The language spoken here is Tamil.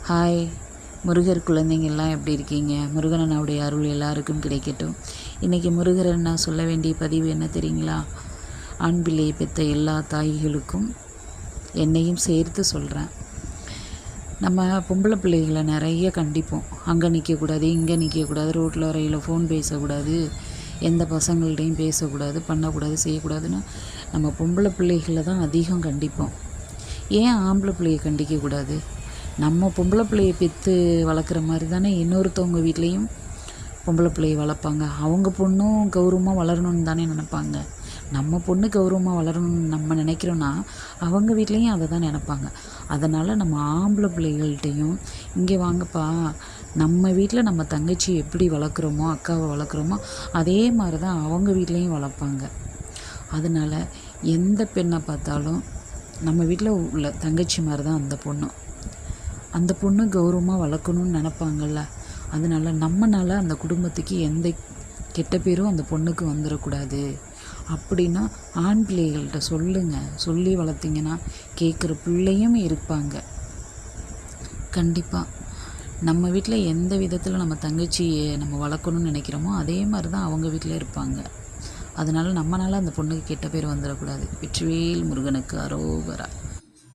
ஹாய் முருகர் குழந்தைங்கள்லாம் எப்படி இருக்கீங்க? முருகனனுடைய அருள் எல்லாருக்கும் கிடைக்கட்டும். இன்றைக்கி முருகரன் நான் சொல்ல வேண்டிய பதிவு என்ன தெரியுங்களா? ஆண் பிள்ளையை பெற்ற எல்லா தாய்களுக்கும் என்னையும் சேர்த்து சொல்கிறேன். நம்ம பொம்பளை பிள்ளைகளை நிறைய கண்டிப்போம். அங்கே நிற்கக்கூடாது, இங்கே நிற்கக்கூடாது, ரோட்டில் வரையில் ஃபோன் பேசக்கூடாது, எந்த பசங்கள்டையும் பேசக்கூடாது, பண்ணக்கூடாது, செய்யக்கூடாதுன்னு நம்ம பொம்பளை பிள்ளைகளை தான் அதிகம் கண்டிப்போம். ஏன் ஆம்பளை பிள்ளையை கண்டிக்கக்கூடாது? நம்ம பொம்பளை பிள்ளையை பெற்று வளர்க்குற மாதிரி தானே இன்னொருத்தவங்க வீட்லேயும் பொம்பளை பிள்ளையை வளர்ப்பாங்க. அவங்க பொண்ணும் கௌரவமாக வளரணும்னு தானே நினைப்பாங்க. நம்ம பொண்ணு கௌரவமாக வளரணும்னு நம்ம நினைக்கிறோன்னா அவங்க வீட்லேயும் அதை தான் நினைப்பாங்க. அதனால் நம்ம ஆம்பளை பிள்ளைகள்கிட்டையும் இங்கே வாங்கப்பா, நம்ம வீட்டில் நம்ம தங்கச்சி எப்படி வளர்க்குறோமோ, அக்காவை வளர்க்குறோமோ அதே மாதிரி தான் அவங்க வீட்லேயும் வளர்ப்பாங்க. அதனால் எந்த பெண்ணை பார்த்தாலும் நம்ம வீட்டில் உள்ள தங்கச்சி மாதிரி தான் அந்த பொண்ணு கௌரவமாக வளர்க்கணுன்னு நினப்பாங்கள்ல. அதனால் நம்மனால அந்த குடும்பத்துக்கு எந்த கெட்ட பேரும் அந்த பொண்ணுக்கு வந்துடக்கூடாது அப்படின்னா ஆண் பிள்ளைகள்கிட்ட சொல்லுங்கள். சொல்லி வளர்த்திங்கன்னா கேட்குற பிள்ளையும் இருப்பாங்க. கண்டிப்பாக நம்ம வீட்டில் எந்த விதத்தில் நம்ம தங்கச்சியை நம்ம வளர்க்கணும்னு நினைக்கிறோமோ அதே மாதிரி தான் அவங்க வீட்டில் இருப்பாங்க. அதனால் நம்மளால் அந்த பொண்ணுக்கு கெட்ட பேர் வந்துடக்கூடாது. வெற்றிவேல் முருகனுக்கு அரோகரா.